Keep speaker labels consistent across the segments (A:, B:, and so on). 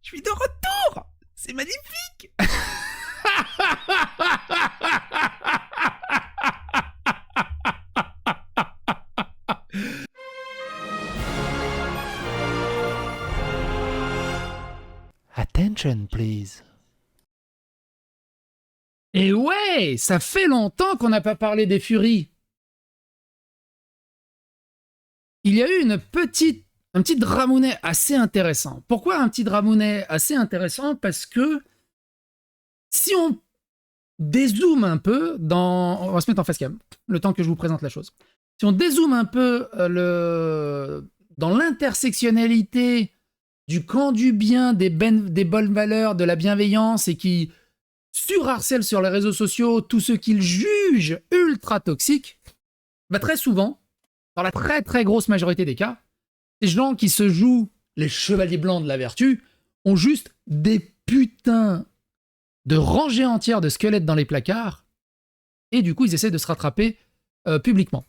A: Je suis de retour. C'est magnifique.
B: Attention, please.
A: Et ouais, ça fait longtemps qu'on n'a pas parlé des Furies. Il y a eu un petit dramounet assez intéressant. Pourquoi un petit dramounet assez intéressant? Parce que si on dézoome un peu on va se mettre en face cam, le temps que je vous présente la chose. Si on dézoome un peu dans l'intersectionnalité du camp du bien, des bonnes valeurs, de la bienveillance, et qui surharcèlent sur les réseaux sociaux tous ceux qu'ils jugent ultra toxiques, bah très souvent, dans la très très grosse majorité des cas, ces gens qui se jouent les chevaliers blancs de la vertu ont juste des putains de rangées entières de squelettes dans les placards, et du coup ils essaient de se rattraper publiquement.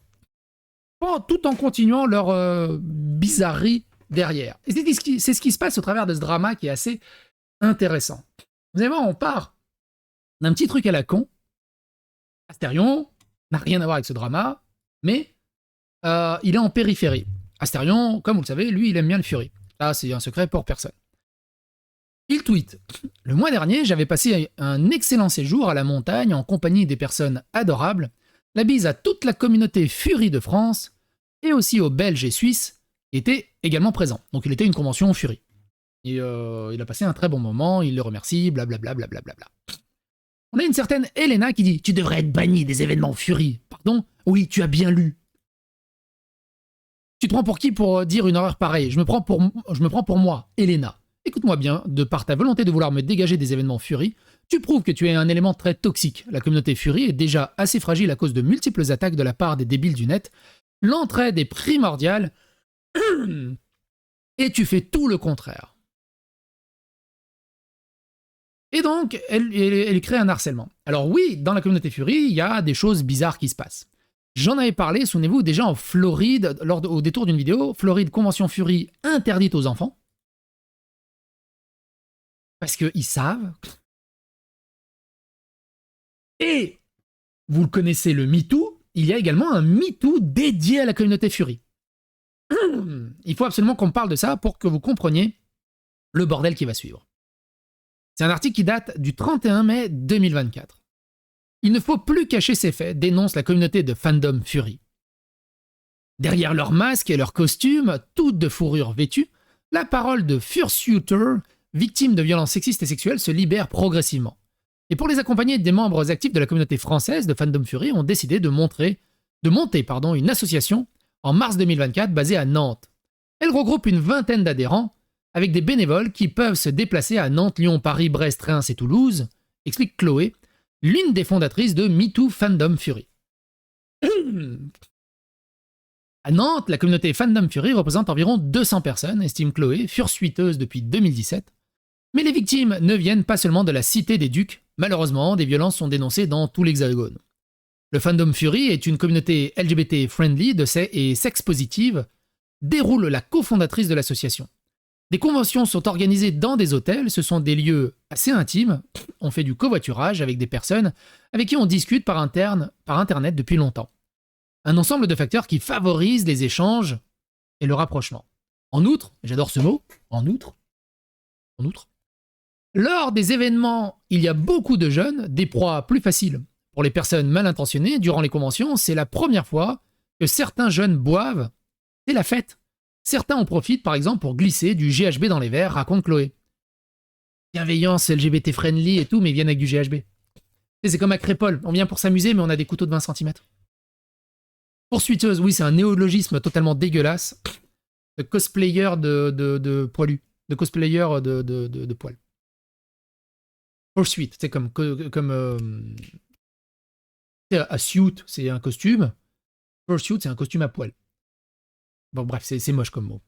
A: Tout en continuant leur bizarrerie derrière. Et c'est ce qui se passe au travers de ce drama qui est assez intéressant. Vous allez voir, on part d'un petit truc à la con. Astérion n'a rien à voir avec ce drama, mais il est en périphérie. Astérion, comme vous le savez, lui, il aime bien le Fury. Là, c'est un secret pour personne. Il tweet: le mois dernier, j'avais passé un excellent séjour à la montagne en compagnie des personnes adorables. La bise à toute la communauté Fury de France et aussi aux Belges et Suisses qui étaient également présents. Donc il était une convention Fury. Et il a passé un très bon moment, il le remercie, blablabla. Blablabla. On a une certaine Elena qui dit: tu devrais être banni des événements Fury. Pardon? Oui, tu as bien lu. Tu te prends pour qui pour dire une horreur pareille? Je me prends pour moi, Elena. Écoute-moi bien, de par ta volonté de vouloir me dégager des événements Fury, tu prouves que tu es un élément très toxique. La communauté Fury est déjà assez fragile à cause de multiples attaques de la part des débiles du net. L'entraide est primordiale. Et tu fais tout le contraire. Et donc, elle crée un harcèlement. Alors oui, dans la communauté Fury, il y a des choses bizarres qui se passent. J'en avais parlé, souvenez-vous, déjà en Floride, au détour d'une vidéo, Floride, convention Fury interdite aux enfants. Parce qu'ils savent. Et, vous le connaissez, le MeToo, il y a également un MeToo dédié à la communauté Fury. Il faut absolument qu'on parle de ça pour que vous compreniez le bordel qui va suivre. C'est un article qui date du 31 mai 2024. Il ne faut plus cacher ces faits, dénonce la communauté de fandom Fury. Derrière leurs masques et leurs costumes, toutes de fourrure vêtues, la parole de fursuiters, victimes de violences sexistes et sexuelles, se libère progressivement. Et pour les accompagner, des membres actifs de la communauté française de fandom Fury ont décidé de monter une association en mars 2024 basée à Nantes. Elle regroupe une vingtaine d'adhérents avec des bénévoles qui peuvent se déplacer à Nantes, Lyon, Paris, Brest, Reims et Toulouse, explique Chloé, l'une des fondatrices de MeToo Fandom Fury. À Nantes, la communauté Fandom Fury représente environ 200 personnes, estime Chloé, fursuiteuse depuis 2017. Mais les victimes ne viennent pas seulement de la cité des Ducs. Malheureusement, des violences sont dénoncées dans tout l'Hexagone. Le Fandom Fury est une communauté LGBT-friendly et sex-positive, déroule la cofondatrice de l'association. Des conventions sont organisées dans des hôtels, ce sont des lieux assez intimes, on fait du covoiturage avec des personnes avec qui on discute par internet depuis longtemps. Un ensemble de facteurs qui favorisent les échanges et le rapprochement. En outre, j'adore ce mot, en outre, lors des événements, il y a beaucoup de jeunes, des proies plus faciles pour les personnes mal intentionnées. Durant les conventions, c'est la première fois que certains jeunes boivent, c'est la fête. Certains en profitent par exemple pour glisser du GHB dans les verres, raconte Chloé. Bienveillance, LGBT friendly et tout, mais ils viennent avec du GHB. C'est comme à Crépole, on vient pour s'amuser, mais on a des couteaux de 20 cm. Poursuiteuse, oui, c'est un néologisme totalement dégueulasse. De cosplayer de poilu. De cosplayer de poil. Pursuit, c'est comme a suit, c'est un costume. Pursuit, c'est un costume à poil. Bon, bref, c'est moche comme mot.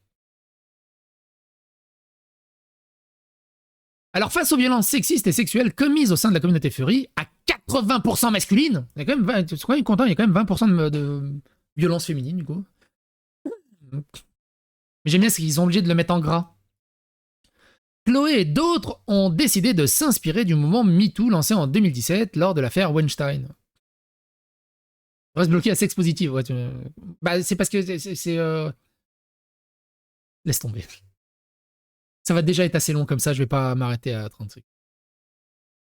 A: Alors, face aux violences sexistes et sexuelles commises au sein de la communauté Fury, à 80% masculine, il y a quand même je suis quand même content, il y a quand même 20% de violence féminine, du coup. Mais j'aime bien, c'est qu'ils sont obligés de le mettre en gras. Chloé et d'autres ont décidé de s'inspirer du mouvement MeToo lancé en 2017 lors de l'affaire Weinstein. Reste bloqué à sexe positif. Ouais, bah, c'est parce que laisse tomber. Ça va déjà être assez long comme ça, je vais pas m'arrêter à 30 trucs.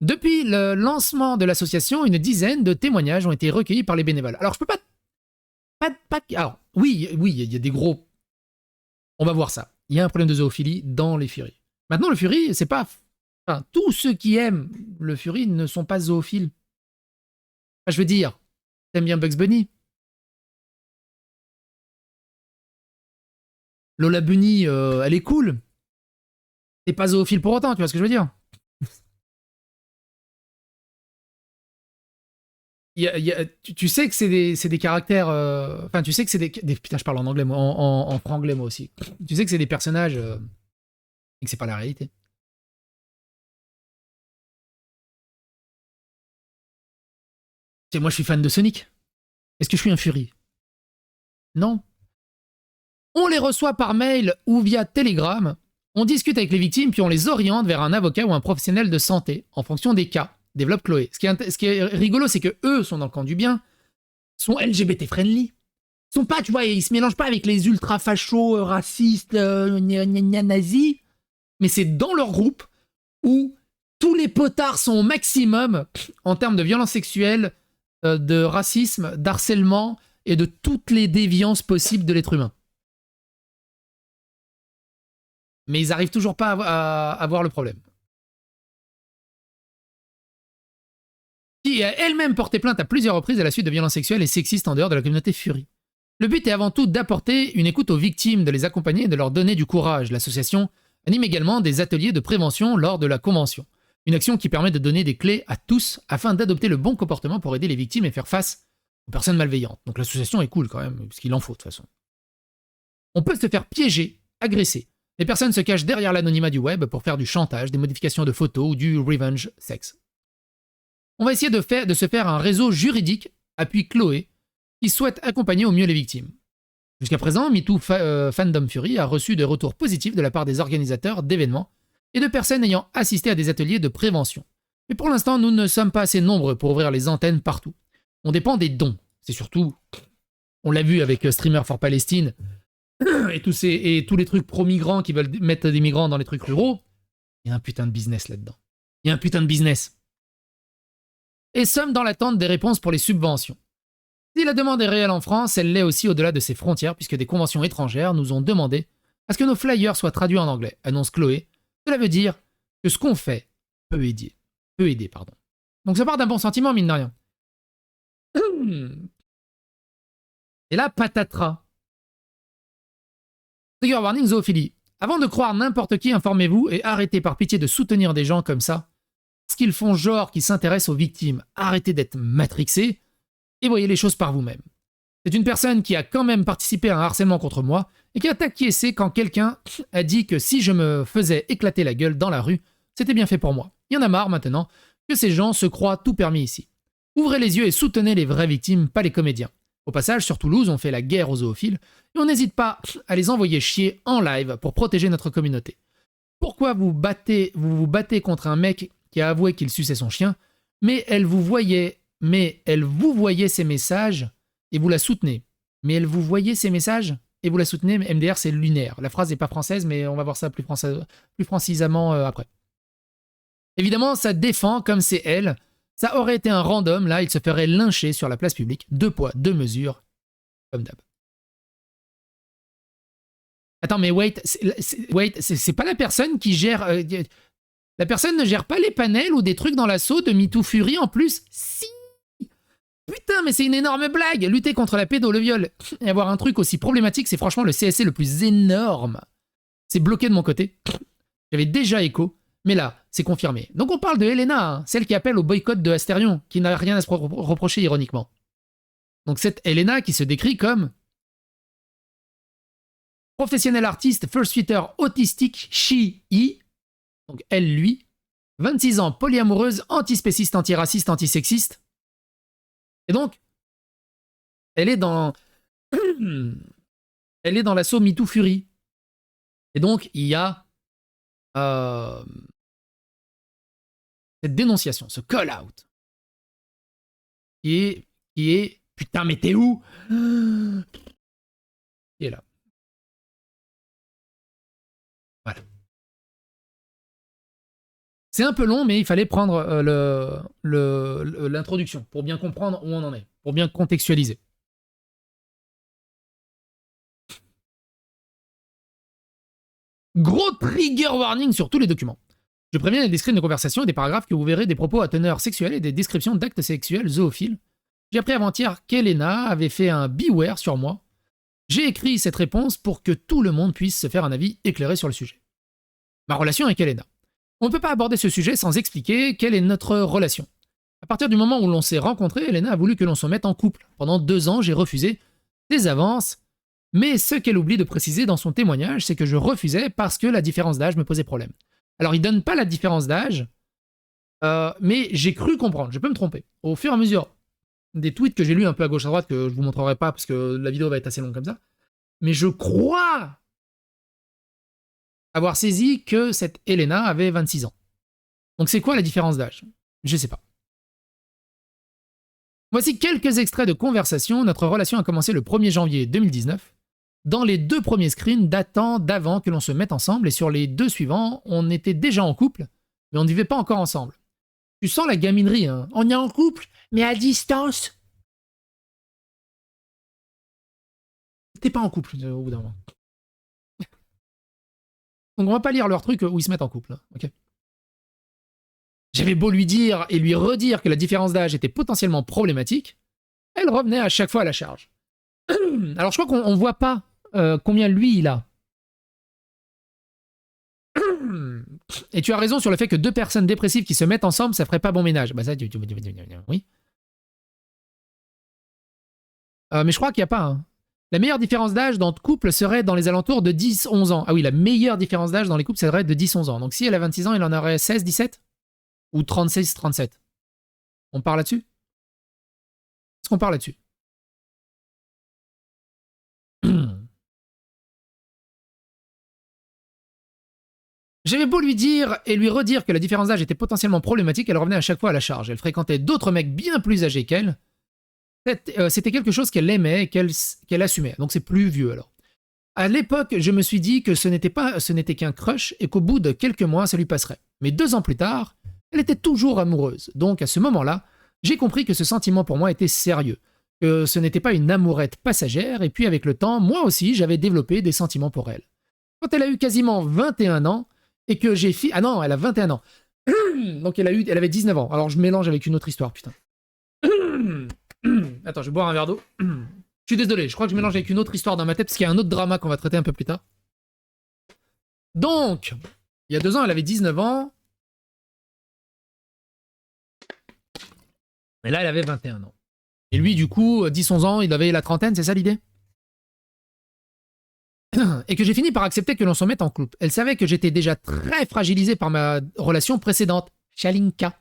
A: Depuis le lancement de l'association, une dizaine de témoignages ont été recueillis par les bénévoles. Alors, je peux pas... alors, oui, il y a des gros... On va voir ça. Il y a un problème de zoophilie dans les furies. Maintenant, le furie, c'est pas... Enfin, tous ceux qui aiment le furie ne sont pas zoophiles. Enfin, je veux dire, t'aimes bien Bugs Bunny? Lola Bunny, elle est cool. T'es pas zoophile pour autant, tu vois ce que je veux dire? Tu sais que c'est des caractères... Enfin, tu sais que c'est putain, je parle en anglais, moi, en franglais, moi aussi. Tu sais que c'est des personnages... et que c'est pas la réalité. Tu sais, moi, je suis fan de Sonic. Est-ce que je suis un Fury? Non. On les reçoit par mail ou via Telegram. On discute avec les victimes, puis on les oriente vers un avocat ou un professionnel de santé, en fonction des cas, développe Chloé. Ce qui est rigolo, c'est que eux sont dans le camp du bien, sont LGBT-friendly. Ils sont pas, tu vois, ils se mélangent pas avec les ultra-fachos, racistes, nazis, mais c'est dans leur groupe où tous les potards sont au maximum en termes de violence sexuelle, de racisme, d'harcèlement et de toutes les déviances possibles de l'être humain. Mais ils arrivent toujours pas à voir le problème. Qui a elle-même porté plainte à plusieurs reprises à la suite de violences sexuelles et sexistes en dehors de la communauté Fury. Le but est avant tout d'apporter une écoute aux victimes, de les accompagner et de leur donner du courage. L'association anime également des ateliers de prévention lors de la convention. Une action qui permet de donner des clés à tous afin d'adopter le bon comportement pour aider les victimes et faire face aux personnes malveillantes. Donc l'association est cool quand même, parce qu'il en faut de toute façon. On peut se faire piéger, agresser. Les personnes se cachent derrière l'anonymat du web pour faire du chantage, des modifications de photos ou du revenge sex. On va essayer de se faire un réseau juridique, appui Chloé, qui souhaite accompagner au mieux les victimes. Jusqu'à présent, MeToo Fandom Fury a reçu des retours positifs de la part des organisateurs d'événements et de personnes ayant assisté à des ateliers de prévention. Mais pour l'instant, nous ne sommes pas assez nombreux pour ouvrir les antennes partout. On dépend des dons. C'est surtout, on l'a vu avec Streamer for Palestine et tous les trucs pro-migrants qui veulent mettre des migrants dans les trucs ruraux. Il y a un putain de business là-dedans. Il y a un putain de business. Et sommes dans l'attente des réponses pour les subventions. Si la demande est réelle en France, elle l'est aussi au-delà de ses frontières, puisque des conventions étrangères nous ont demandé à ce que nos flyers soient traduits en anglais, annonce Chloé. Cela veut dire que ce qu'on fait peut aider. Donc ça part d'un bon sentiment, mine de rien. Et là, patatras. Trigger warning, zoophilie. Avant de croire n'importe qui, informez-vous et arrêtez par pitié de soutenir des gens comme ça. Parce qu'ils font genre qui s'intéressent aux victimes. Arrêtez d'être matrixés et voyez les choses par vous-même. C'est une personne qui a quand même participé à un harcèlement contre moi et qui a acquiescé quand quelqu'un a dit que si je me faisais éclater la gueule dans la rue, c'était bien fait pour moi. Il y en a marre maintenant que ces gens se croient tout permis ici. Ouvrez les yeux et soutenez les vraies victimes, pas les comédiens. Au passage, sur Toulouse, on fait la guerre aux zoophiles et on n'hésite pas à les envoyer chier en live pour protéger notre communauté. Pourquoi vous vous battez contre un mec qui a avoué qu'il suçait son chien, mais elle vous voyait ses messages et vous la soutenez. Mais elle vous voyait ses messages et vous la soutenez. MDR, c'est lunaire. La phrase n'est pas française, mais on va voir ça plus francisamment après. Évidemment, ça défend comme c'est elle. Ça aurait été un random, là, il se ferait lyncher sur la place publique. 2 poids, 2 mesures, comme d'hab. Attends, mais wait, c'est pas la personne qui gère... la personne ne gère pas les panels ou des trucs dans l'assaut de MeToo Fury en plus? Si! Putain, mais c'est une énorme blague! Lutter contre la pédo, le viol et avoir un truc aussi problématique, c'est franchement le CSC le plus énorme. C'est bloqué de mon côté. J'avais déjà écho, mais là, c'est confirmé. Donc on parle de Elena, hein, celle qui appelle au boycott de Asterion, qui n'a rien à se reprocher ironiquement. Donc cette Elena qui se décrit comme professionnel artiste, first fitter autistique, she, donc elle, lui, 26 ans, polyamoureuse, antispéciste, antiraciste, antisexiste. Et donc, elle est dans l'assaut MeToo Fury. Et donc, il y a cette dénonciation, ce call-out, qui est putain, mais t'es où? Qui est là. Voilà. C'est un peu long, mais il fallait prendre l'introduction pour bien comprendre où on en est, pour bien contextualiser. Gros trigger warning sur tous les documents. Je préviens les screens de conversation et des paragraphes que vous verrez des propos à teneur sexuelle et des descriptions d'actes sexuels zoophiles. J'ai appris avant-hier qu'Elena avait fait un beware sur moi. J'ai écrit cette réponse pour que tout le monde puisse se faire un avis éclairé sur le sujet. Ma relation avec Elena. On ne peut pas aborder ce sujet sans expliquer quelle est notre relation. À partir du moment où l'on s'est rencontrés, Elena a voulu que l'on se mette en couple. Pendant 2 ans, j'ai refusé des avances, mais ce qu'elle oublie de préciser dans son témoignage, c'est que je refusais parce que la différence d'âge me posait problème. Alors, il donne pas la différence d'âge, mais j'ai cru comprendre, je peux me tromper. Au fur et à mesure des tweets que j'ai lus un peu à gauche à droite, que je vous montrerai pas parce que la vidéo va être assez longue comme ça, mais je crois avoir saisi que cette Elena avait 26 ans. Donc c'est quoi la différence d'âge? Je sais pas. Voici quelques extraits de conversation. Notre relation a commencé le 1er janvier 2019. Dans les 2 premiers screens datant d'avant que l'on se mette ensemble, et sur les 2 suivants, on était déjà en couple, mais on ne vivait pas encore ensemble. Tu sens la gaminerie, hein. On est en couple, mais à distance. T'es pas en couple au bout d'un moment. Donc on va pas lire leur truc où ils se mettent en couple, hein. Ok. J'avais beau lui dire et lui redire que la différence d'âge était potentiellement problématique, elle revenait à chaque fois à la charge. Alors je crois qu'on voit pas combien lui il a. Et tu as raison sur le fait que 2 personnes dépressives qui se mettent ensemble, ça ferait pas bon ménage. Bah ça, oui. Mais je crois qu'il n'y a pas. Hein. La meilleure différence d'âge dans le couple serait dans les alentours de 10-11 ans. Ah oui, la meilleure différence d'âge dans les couples serait de 10-11 ans. Donc si elle a 26 ans, il en aurait 16-17 ou 36-37. On parle là-dessus? Est-ce qu'on parle là-dessus? J'avais beau lui dire et lui redire que la différence d'âge était potentiellement problématique, elle revenait à chaque fois à la charge. Elle fréquentait d'autres mecs bien plus âgés qu'elle. C'était quelque chose qu'elle aimait et qu'elle assumait. Donc c'est plus vieux alors. À l'époque, je me suis dit que ce n'était qu'un crush et qu'au bout de quelques mois, ça lui passerait. Mais 2 ans plus tard, elle était toujours amoureuse. Donc à ce moment-là, j'ai compris que ce sentiment pour moi était sérieux. Que ce n'était pas une amourette passagère. Et puis avec le temps, moi aussi, j'avais développé des sentiments pour elle. Quand elle a eu quasiment 21 ans, et que j'ai Ah non, elle a 21 ans. Donc elle avait 19 ans. Alors je mélange avec une autre histoire, putain. Attends, je vais boire un verre d'eau. Je suis désolé, je crois que je mélange avec une autre histoire dans ma tête, parce qu'il y a un autre drama qu'on va traiter un peu plus tard. Donc, il y a 2 ans, elle avait 19 ans. Et là, elle avait 21 ans. Et lui, du coup, 10-11 ans, il avait la trentaine, c'est ça l'idée? Et que j'ai fini par accepter que l'on se mette en couple. Elle savait que j'étais déjà très fragilisé par ma relation précédente, Shalinka,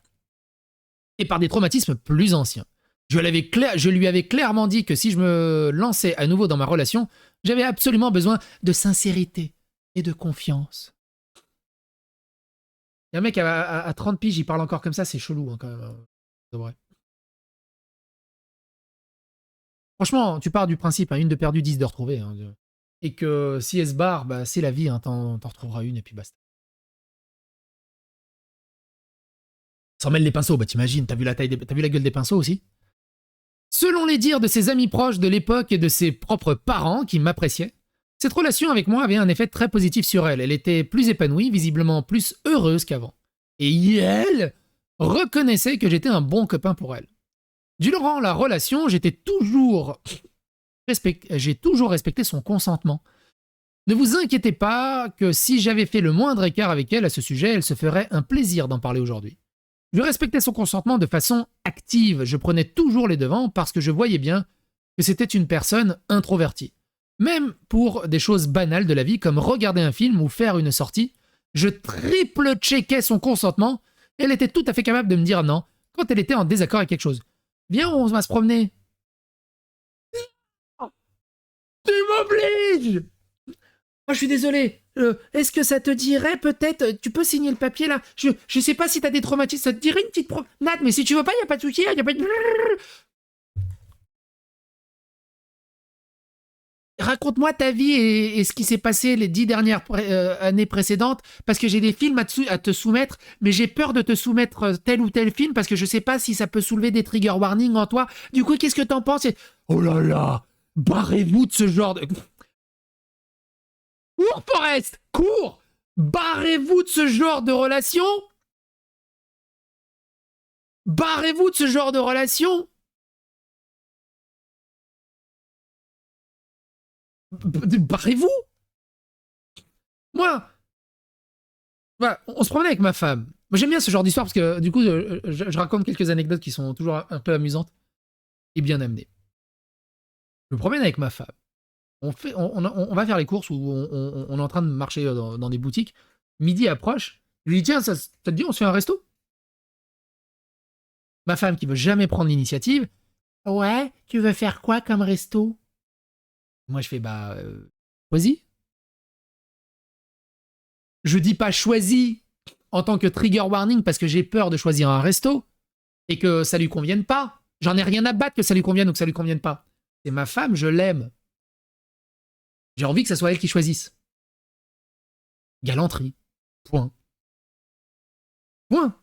A: et par des traumatismes plus anciens. Je lui avais clairement dit que si je me lançais à nouveau dans ma relation, j'avais absolument besoin de sincérité et de confiance. Il y a un mec à 30 piges, il parle encore comme ça, c'est chelou hein, quand même. C'est vrai. Franchement, tu pars du principe, hein, une de perdue, 10 de retrouvée. Hein, et que si elle se barre, bah, c'est la vie, hein, t'en retrouveras une et puis basta. Sans mêle les pinceaux, bah t'imagines, t'as vu la gueule des pinceaux aussi? Selon les dires de ses amis proches de l'époque et de ses propres parents qui m'appréciaient, cette relation avec moi avait un effet très positif sur elle. Elle était plus épanouie, visiblement plus heureuse qu'avant. Et elle reconnaissait que j'étais un bon copain pour elle. Durant la relation, j'ai toujours respecté son consentement. Ne vous inquiétez pas que si j'avais fait le moindre écart avec elle à ce sujet, elle se ferait un plaisir d'en parler aujourd'hui. Je respectais son consentement de façon active, je prenais toujours les devants parce que je voyais bien que c'était une personne introvertie. Même pour des choses banales de la vie comme regarder un film ou faire une sortie, je triple-checkais son consentement et elle était tout à fait capable de me dire non quand elle était en désaccord avec quelque chose. Viens, on va se promener. Tu m'obliges! Oh, je suis désolé. Est-ce que ça te dirait peut-être, tu peux signer le papier là? Je sais pas si t'as des traumatismes, ça te dirait une petite Nat, mais si tu veux pas, y a pas de souci, y a pas de... Raconte-moi ta vie et ce qui s'est passé les 10 dernières années précédentes, parce que j'ai des films à te soumettre, mais j'ai peur de te soumettre tel ou tel film, parce que je sais pas si ça peut soulever des trigger warnings en toi. Du coup, qu'est-ce que t'en penses? Oh là là, barrez-vous de ce genre de... Cours, Forrest, cours! Barrez-vous de ce genre de relation. Barrez-vous de ce genre de relation. Barrez-vous. Moi, voilà, on se promenait avec ma femme. Moi, j'aime bien ce genre d'histoire parce que du coup, je raconte quelques anecdotes qui sont toujours un peu amusantes et bien amenées. Je me promène avec ma femme. On va faire les courses où on est en train de marcher dans des boutiques. Midi approche. Je lui dis tiens, ça te dit on se fait un resto? Ma femme qui veut jamais prendre l'initiative. Ouais, tu veux faire quoi comme resto? Moi je fais bah choisis. Je dis pas choisis en tant que trigger warning parce que j'ai peur de choisir un resto et que ça lui convienne pas. J'en ai rien à battre que ça lui convienne ou que ça lui convienne pas. C'est ma femme, je l'aime. J'ai envie que ce soit elle qui choisisse. Galanterie. Point. Point.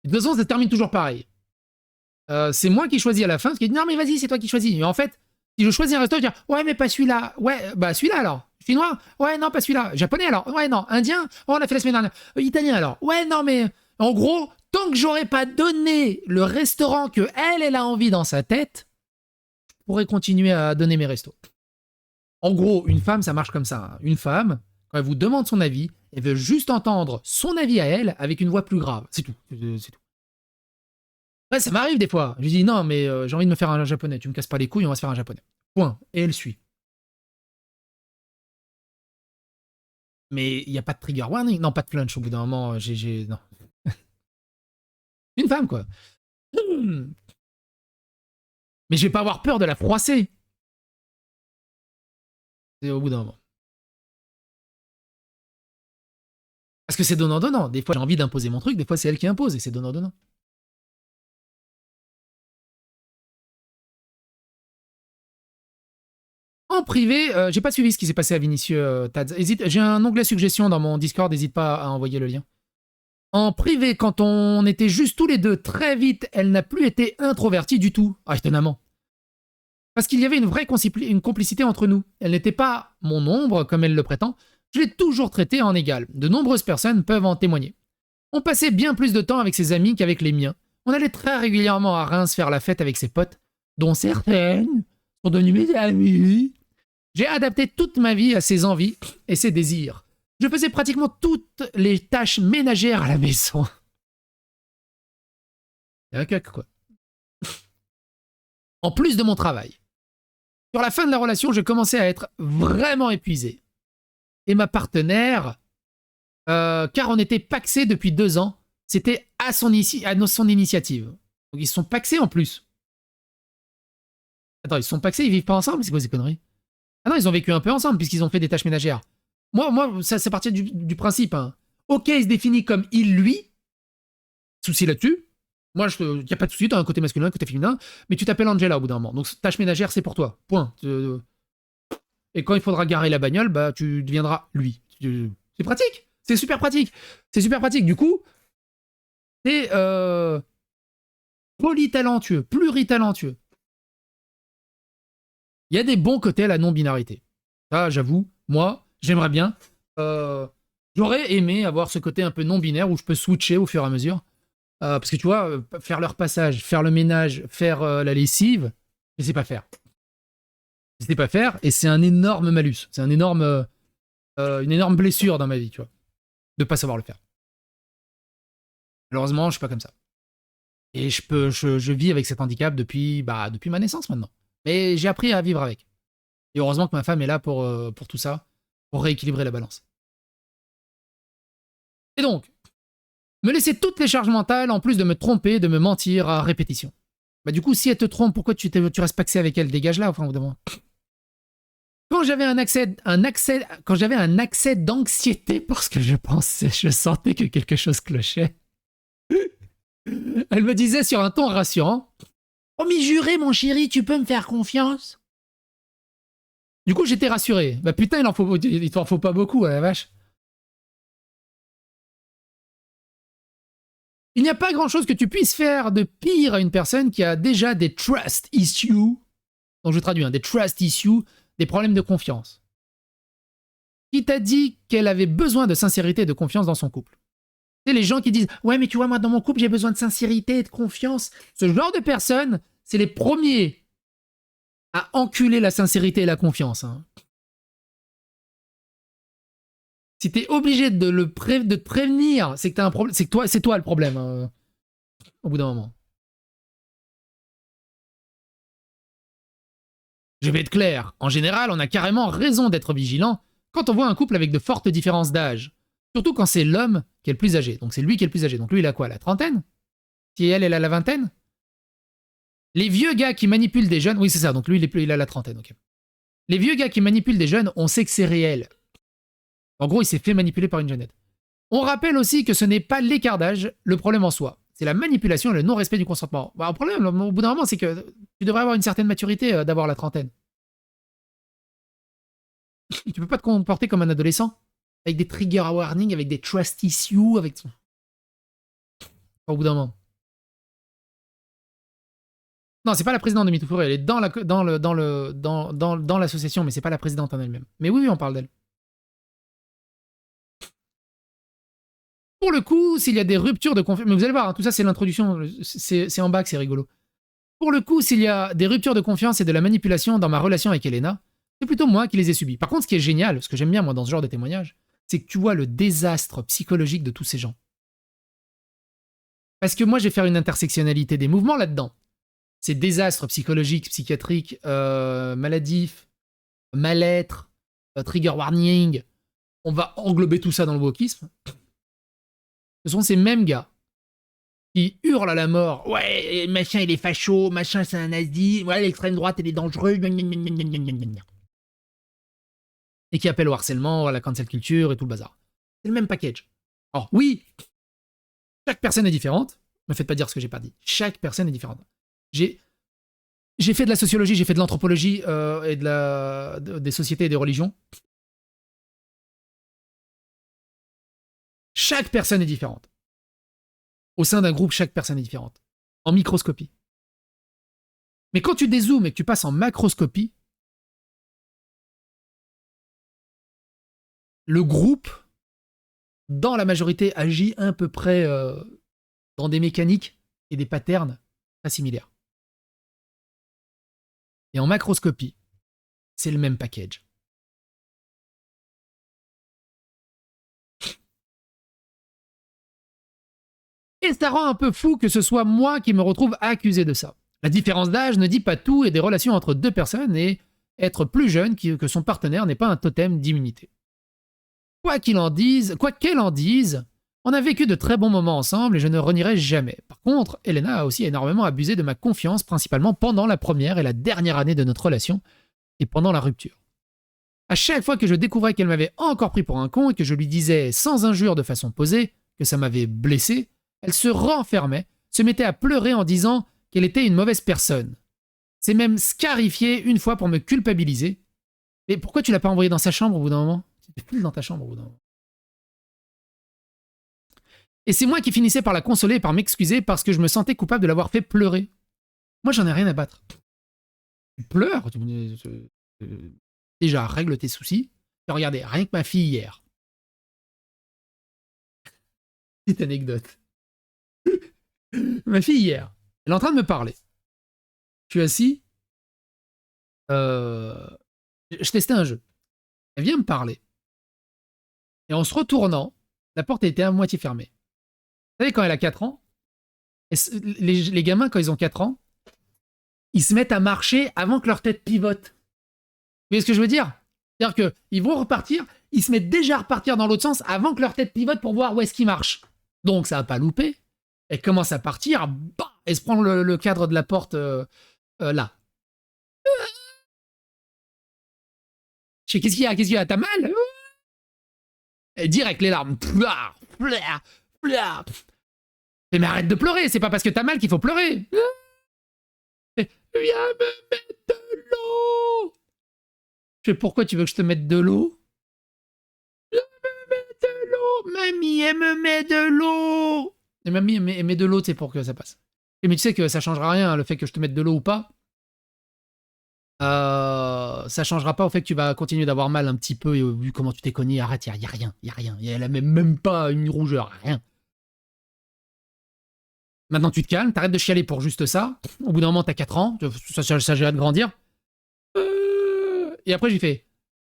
A: De toute façon, ça termine toujours pareil. C'est moi qui choisis à la fin, parce qu'il dit non mais vas-y, c'est toi qui choisis. Mais en fait, si je choisis un resto, je dis ouais mais pas celui-là. Ouais, bah celui-là alors. Chinois? Ouais, non, pas celui-là. Japonais alors? Ouais, non. Indien? Oh, on a fait la semaine dernière. Italien alors? Ouais, non, mais en gros, tant que j'aurais pas donné le restaurant que elle a envie dans sa tête, je pourrais continuer à donner mes restos. En gros, une femme, ça marche comme ça. Une femme, quand elle vous demande son avis, elle veut juste entendre son avis à elle avec une voix plus grave. C'est tout. C'est tout. Ouais, ça m'arrive des fois. Je lui dis non, mais j'ai envie de me faire un japonais. Tu me casses pas les couilles, on va se faire un japonais. Point. Et elle suit. Mais il n'y a pas de trigger warning. Non, pas de flunch au bout d'un moment. Non. Une femme, quoi. Mais je vais pas avoir peur de la froisser. C'est au bout d'un moment. Parce que c'est donnant-donnant. Des fois, j'ai envie d'imposer mon truc. Des fois, c'est elle qui impose. Et c'est donnant-donnant. En privé, j'ai pas suivi ce qui s'est passé à Vinicius Tadz. J'ai un onglet suggestion dans mon Discord. N'hésite pas à envoyer le lien. En privé, quand on était juste tous les deux, très vite, elle n'a plus été introvertie du tout. Ah, étonnamment. Parce qu'il y avait une vraie une complicité entre nous. Elle n'était pas mon ombre, comme elle le prétend. Je l'ai toujours traitée en égal. De nombreuses personnes peuvent en témoigner. On passait bien plus de temps avec ses amis qu'avec les miens. On allait très régulièrement à Reims faire la fête avec ses potes, dont certaines sont devenues mes amies. J'ai adapté toute ma vie à ses envies et ses désirs. Je faisais pratiquement toutes les tâches ménagères à la maison. C'est un cac, quoi. En plus de mon travail. Sur la fin de la relation, je commençais à être vraiment épuisé. Et ma partenaire, car on était paxés depuis 2 ans, c'était à son initiative. Donc ils se sont paxés en plus. Attends, ils se sont paxés, ils vivent pas ensemble? C'est quoi ces conneries? Ah non, ils ont vécu un peu ensemble puisqu'ils ont fait des tâches ménagères. Moi ça c'est parti du principe. Hein. Ok, il se définit comme il, lui. Souci là-dessus. Moi, il n'y a pas de souci, t'as un côté masculin, un côté féminin, mais tu t'appelles Angela au bout d'un moment. Donc, tâche ménagère, c'est pour toi. Point. Et quand il faudra garer la bagnole, bah, tu deviendras lui. C'est pratique. C'est super pratique. C'est super pratique. Du coup, c'est polytalentueux, pluritalentueux. Il y a des bons côtés à la non-binarité. Ça, j'avoue, moi, j'aimerais bien. J'aurais aimé avoir ce côté un peu non-binaire où je peux switcher au fur et à mesure. Parce que tu vois, faire leur passage, faire le ménage, faire la lessive, je sais pas faire. Je sais pas faire, et c'est un énorme malus. C'est une énorme blessure dans ma vie, tu vois, de pas savoir le faire. Malheureusement, je suis pas comme ça. Et je vis avec cet handicap depuis ma naissance maintenant. Mais j'ai appris à vivre avec. Et heureusement que ma femme est là pour tout ça, pour rééquilibrer la balance. Et donc, me laisser toutes les charges mentales en plus de me tromper, de me mentir à répétition. Bah du coup, si elle te trompe, pourquoi tu restes paxé avec elle? Dégage là, enfin, au bout d'un moment. Quand j'avais quand j'avais un accès d'anxiété parce que je sentais que quelque chose clochait, elle me disait sur un ton rassurant, « Oh mais juré mon chéri, tu peux me faire confiance ?» Du coup j'étais rassuré. Bah putain il t'en faut pas beaucoup à la vache. Il n'y a pas grand chose que tu puisses faire de pire à une personne qui a déjà des trust issues, donc je traduis, des trust issues, des problèmes de confiance. Qui t'a dit qu'elle avait besoin de sincérité et de confiance dans son couple? C'est les gens qui disent « Ouais, mais tu vois, moi, dans mon couple, j'ai besoin de sincérité et de confiance. » Ce genre de personnes, c'est les premiers à enculer la sincérité et la confiance. Hein. Si t'es obligé de te prévenir, c'est que t'as un problème, c'est toi le problème, hein, au bout d'un moment. Je vais être clair, en général, on a carrément raison d'être vigilant quand on voit un couple avec de fortes différences d'âge. Surtout quand c'est l'homme qui est le plus âgé. Donc c'est lui qui est le plus âgé. Donc lui, il a quoi, la trentaine? Si elle a la vingtaine? Les vieux gars qui manipulent des jeunes... Oui, c'est ça. Donc lui, il a la trentaine. Okay. Les vieux gars qui manipulent des jeunes, on sait que c'est réel. En gros, il s'est fait manipuler par une jeunette. On rappelle aussi que ce n'est pas l'écart d'âge le problème en soi. C'est la manipulation et le non-respect du consentement. Bah, le problème, au bout d'un moment, c'est que tu devrais avoir une certaine maturité d'avoir la trentaine. Tu peux pas te comporter comme un adolescent avec des trigger warnings, avec des trust issues, avec... Au bout d'un moment. Non, c'est pas la présidente de MeToo, elle est dans l'association, mais c'est pas la présidente en elle-même. Mais oui, on parle d'elle. Pour le coup, s'il y a des ruptures de confiance... Mais vous allez voir, hein, tout ça c'est l'introduction, c'est en bas que c'est rigolo. Pour le coup, s'il y a des ruptures de confiance et de la manipulation dans ma relation avec Elena, c'est plutôt moi qui les ai subies. Par contre, ce qui est génial, ce que j'aime bien moi dans ce genre de témoignage, c'est que tu vois le désastre psychologique de tous ces gens. Parce que moi, je vais faire une intersectionnalité des mouvements là-dedans. Ces désastres psychologiques, psychiatriques, maladifs, mal-être, trigger warning, on va englober tout ça dans le wokisme. Ce sont ces mêmes gars qui hurlent à la mort. Ouais, machin, il est facho, machin, c'est un nazi, ouais, l'extrême droite, elle est dangereuse, et qui appellent au harcèlement, à la cancel culture et tout le bazar. C'est le même package. Alors, oui, chaque personne est différente. Ne me faites pas dire ce que j'ai pas dit. Chaque personne est différente. J'ai fait de la sociologie, j'ai fait de l'anthropologie et des sociétés et des religions. Chaque personne est différente. Au sein d'un groupe, chaque personne est différente. En microscopie. Mais quand tu dézoomes et que tu passes en macroscopie, le groupe, dans la majorité, agit à peu près dans des mécaniques et des patterns très similaires. Et en macroscopie, c'est le même package. Et ça rend un peu fou que ce soit moi qui me retrouve accusé de ça. La différence d'âge ne dit pas tout et des relations entre deux personnes et être plus jeune que son partenaire n'est pas un totem d'immunité. Quoi qu'elle en dise, on a vécu de très bons moments ensemble et je ne renierai jamais. Par contre, Elena a aussi énormément abusé de ma confiance, principalement pendant la première et la dernière année de notre relation et pendant la rupture. À chaque fois que je découvrais qu'elle m'avait encore pris pour un con et que je lui disais sans injure de façon posée que ça m'avait blessé, elle se renfermait, se mettait à pleurer en disant qu'elle était une mauvaise personne. C'est même scarifié une fois pour me culpabiliser. Mais pourquoi tu l'as pas envoyé dans sa chambre au bout d'un moment? Tu n'étais plus dans ta chambre au bout d'un moment. Et c'est moi qui finissais par la consoler et par m'excuser parce que je me sentais coupable de l'avoir fait pleurer. Moi, j'en ai rien à battre. Tu pleures. Déjà, règle tes soucis. Regardez, rien que ma fille hier. Petite anecdote. Ma fille hier, elle est en train de me parler. Je suis assis. Je testais un jeu. Elle vient me parler. Et en se retournant, la porte était à moitié fermée. Vous savez, quand elle a 4 ans, les gamins, quand ils ont 4 ans, ils se mettent à marcher avant que leur tête pivote. Vous voyez ce que je veux dire? C'est-à-dire qu'ils vont repartir, ils se mettent déjà à repartir dans l'autre sens avant que leur tête pivote pour voir où est-ce qu'ils marchent. Donc ça n'a pas loupé. Elle commence à partir, bah, elle se prend le cadre de la porte là. Je fais, qu'est-ce qu'il y a? Qu'est-ce qu'il y a? T'as mal? Et direct, les larmes. Mais arrête de pleurer, c'est pas parce que t'as mal qu'il faut pleurer. Viens me mettre de l'eau. Je fais, pourquoi tu veux que je te mette de l'eau? Viens me mettre de l'eau. Mamie, elle me met de l'eau. Et mamie, elle met de l'eau, c'est pour que ça passe. Mais tu sais que ça changera rien, le fait que je te mette de l'eau ou pas. Ça changera pas au fait que tu vas continuer d'avoir mal un petit peu, et vu comment tu t'es cogné, arrête, y a rien. Elle a même pas une rougeur, rien. Maintenant tu te calmes, t'arrêtes de chialer pour juste ça. Au bout d'un moment, t'as 4 ans, ça s'agira de grandir. Et après j'ai fait,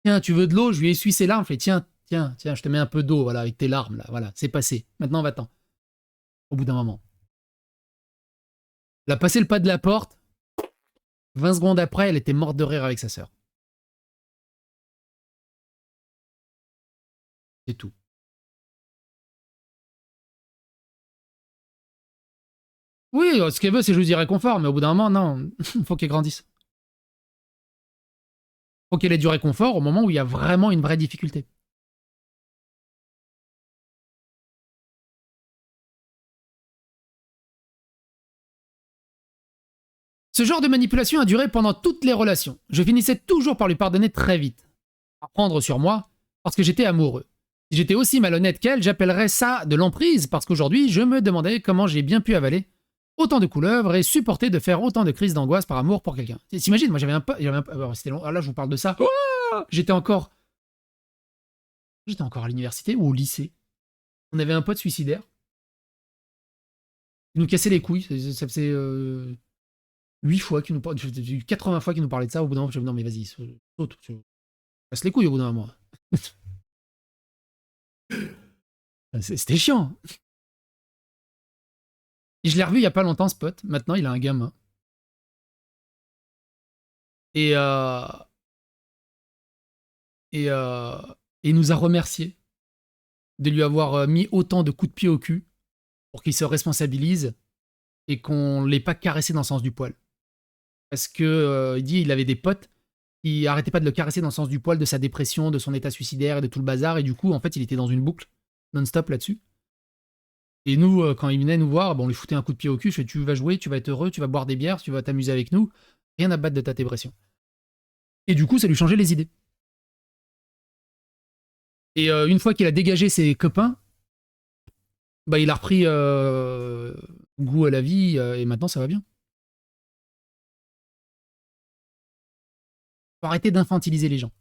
A: tiens, tu veux de l'eau? Je lui ai essuyé ses larmes, je fais, tiens, je te mets un peu d'eau, voilà, avec tes larmes, là, voilà, c'est passé. Maintenant va-t'en. Au bout d'un moment. Elle a passé le pas de la porte. 20 secondes après, elle était morte de rire avec sa sœur. C'est tout. Oui, ce qu'elle veut, c'est juste du réconfort, mais au bout d'un moment, non, il faut qu'elle grandisse. Il faut qu'elle ait du réconfort au moment où il y a vraiment une vraie difficulté. Ce genre de manipulation a duré pendant toutes les relations. Je finissais toujours par lui pardonner très vite. Apprendre sur moi, parce que j'étais amoureux. Si j'étais aussi malhonnête qu'elle, j'appellerais ça de l'emprise, parce qu'aujourd'hui, je me demandais comment j'ai bien pu avaler autant de couleuvres et supporter de faire autant de crises d'angoisse par amour pour quelqu'un. T'imagines, moi j'avais un peu... C'était long. Ah, là, je vous parle de ça. J'étais encore à l'université ou au lycée. On avait un pote suicidaire. Il nous cassait les couilles. Ça faisait 8 fois qu'il nous parlait, 80 fois qu'il nous parlait de ça. Au bout d'un moment, je me dis, non mais vas-y, saute, casse les couilles au bout d'un moment. C'était chiant. Et je l'ai revu il y a pas longtemps, ce pote. Maintenant, il a un gamin. Et il nous a remercié de lui avoir mis autant de coups de pied au cul pour qu'il se responsabilise et qu'on l'ait pas caressé dans le sens du poil. Parce que il dit il avait des potes qui arrêtaient pas de le caresser dans le sens du poil, de sa dépression, de son état suicidaire et de tout le bazar, et du coup, en fait, il était dans une boucle non-stop là-dessus. Et nous, quand il venait nous voir, on lui foutait un coup de pied au cul, je fais, tu vas jouer, tu vas être heureux, tu vas boire des bières, tu vas t'amuser avec nous, rien à battre de ta dépression. Et du coup, ça lui changeait les idées. Et une fois qu'il a dégagé ses copains, il a repris goût à la vie, et maintenant ça va bien. Faut arrêter d'infantiliser les gens.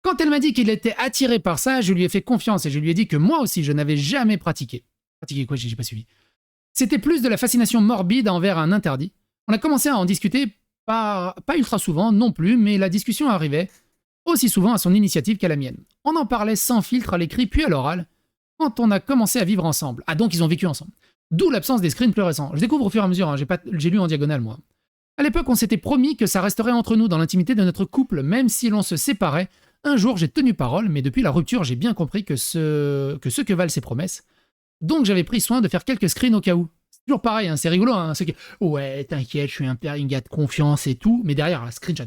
A: Quand elle m'a dit qu'il était attiré par ça, je lui ai fait confiance et je lui ai dit que moi aussi, je n'avais jamais pratiqué. Pratiqué quoi? J'ai pas suivi. C'était plus de la fascination morbide envers un interdit. On a commencé à en discuter, pas ultra souvent non plus, mais la discussion arrivait aussi souvent à son initiative qu'à la mienne. On en parlait sans filtre à l'écrit puis à l'oral, quand on a commencé à vivre ensemble. Ah donc ils ont vécu ensemble. D'où l'absence des screens plus récents. Je découvre au fur et à mesure, hein, j'ai lu en diagonale moi. À l'époque, on s'était promis que ça resterait entre nous dans l'intimité de notre couple, même si l'on se séparait. Un jour, j'ai tenu parole, mais depuis la rupture, j'ai bien compris que ce que valent ces promesses. Donc j'avais pris soin de faire quelques screens au cas où. C'est toujours pareil, hein, c'est rigolo. Hein, ouais, t'inquiète, je suis un gars de confiance et tout. Mais derrière, screenshot.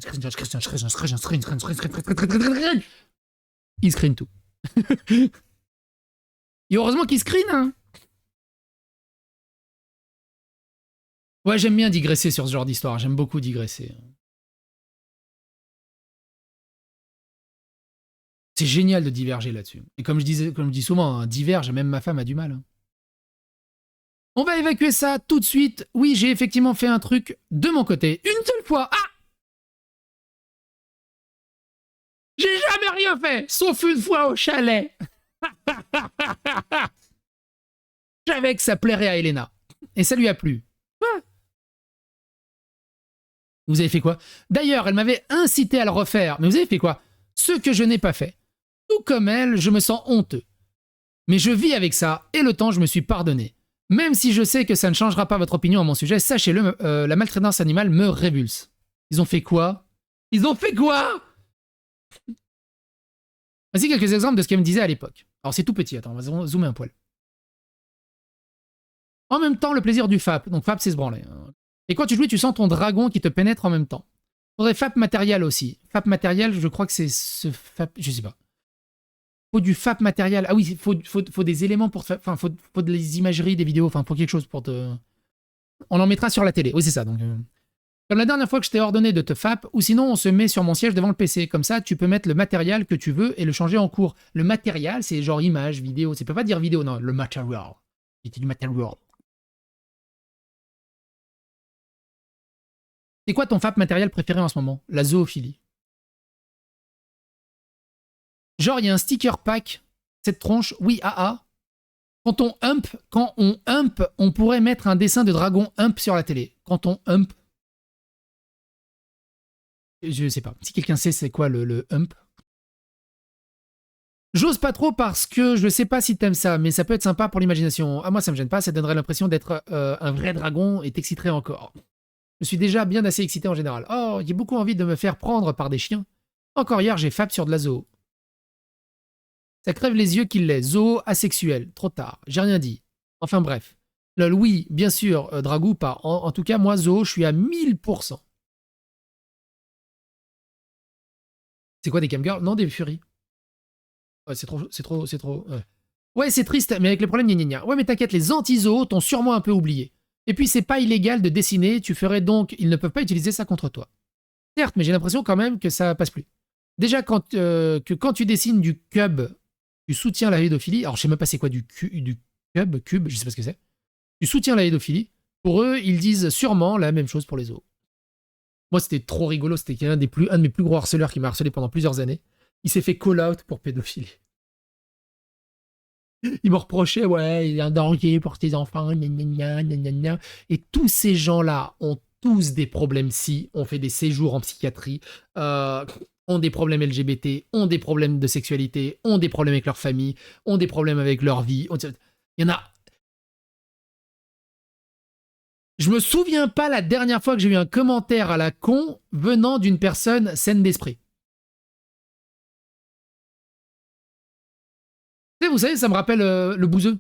A: Il screen tout. Et heureusement qu'il screen, hein. Ouais, j'aime bien digresser sur ce genre d'histoire. J'aime beaucoup digresser. C'est génial de diverger là-dessus. Et comme je dis souvent, hein, diverge, même ma femme a du mal. Hein. On va évacuer ça tout de suite. Oui, j'ai effectivement fait un truc de mon côté. Une seule fois. Ah! J'ai jamais rien fait, sauf une fois au chalet. Je savais que ça plairait à Elena. Et ça lui a plu. Ouais. Vous avez fait quoi? D'ailleurs, elle m'avait incité à le refaire. Mais vous avez fait quoi? Ce que je n'ai pas fait. Tout comme elle, je me sens honteux. Mais je vis avec ça, et le temps, je me suis pardonné. Même si je sais que ça ne changera pas votre opinion à mon sujet, sachez-le, la maltraitance animale me révulse. Ils ont fait quoi? Ils ont fait quoi? Voici quelques exemples de ce qu'elle me disait à l'époque. Alors c'est tout petit, attends, on va zoomer un poil. En même temps, le plaisir du FAP. Donc FAP, c'est se branler. Et quand tu joues, tu sens ton dragon qui te pénètre en même temps. Faudrait FAP matériel aussi. FAP matériel, je crois que c'est ce FAP... Je sais pas. Faut du FAP matériel. Ah oui, faut des éléments pour... Enfin, faut des imageries, des vidéos, enfin, faut quelque chose pour te... On en mettra sur la télé. Oui, c'est ça. Donc, comme la dernière fois que je t'ai ordonné de te FAP, ou sinon on se met sur mon siège devant le PC. Comme ça, tu peux mettre le matériel que tu veux et le changer en cours. Le matériel, c'est genre image, vidéo. Ça peut pas dire vidéo, non. Le matériel. C'était du matériel. C'est quoi ton FAP matériel préféré en ce moment? La zoophilie. Genre, il y a un sticker pack, cette tronche, oui, AA. Quand on hump, on pourrait mettre un dessin de dragon hump sur la télé. Quand on hump. Je sais pas. Si quelqu'un sait c'est quoi le hump. J'ose pas trop parce que je sais pas si t'aimes ça, mais ça peut être sympa pour l'imagination. Ah, moi, ça me gêne pas, ça donnerait l'impression d'être un vrai dragon et t'exciterait encore. Je suis déjà bien assez excité en général. Oh, j'ai beaucoup envie de me faire prendre par des chiens. Encore hier, j'ai fap sur de la zoo. Ça crève les yeux qu'il l'est. Zoo asexuel. Trop tard. J'ai rien dit. Enfin bref. Lol, oui, bien sûr, Dragou, pas. En tout cas, moi, zoo, je suis à 1000%. C'est quoi des camgirls? Non, des furies. Ouais, c'est trop. Ouais, c'est triste, mais avec les problèmes, gna gna gna. Ouais, mais t'inquiète, les anti-zoos t'ont sûrement un peu oublié. Et puis, c'est pas illégal de dessiner, tu ferais donc. Ils ne peuvent pas utiliser ça contre toi. Certes, mais j'ai l'impression quand même que ça passe plus. Déjà, quand tu dessines du cub, tu soutiens la pédophilie. Alors, je sais même pas c'est quoi du cube, je sais pas ce que c'est. Tu soutiens la pédophilie. Pour eux, ils disent sûrement la même chose pour les zoos. Moi, c'était trop rigolo. C'était un de mes plus gros harceleurs qui m'a harcelé pendant plusieurs années. Il s'est fait call-out pour pédophilie. Il me reprochait, ouais, il y a un danger pour tes enfants, gna gna gna gna gna. Et tous ces gens-là ont tous des problèmes psy, ont fait des séjours en psychiatrie, ont des problèmes LGBT, ont des problèmes de sexualité, ont des problèmes avec leur famille, ont des problèmes avec leur vie. Il y en a. Je me souviens pas la dernière fois que j'ai eu un commentaire à la con venant d'une personne saine d'esprit. Vous savez, ça me rappelle le bouseux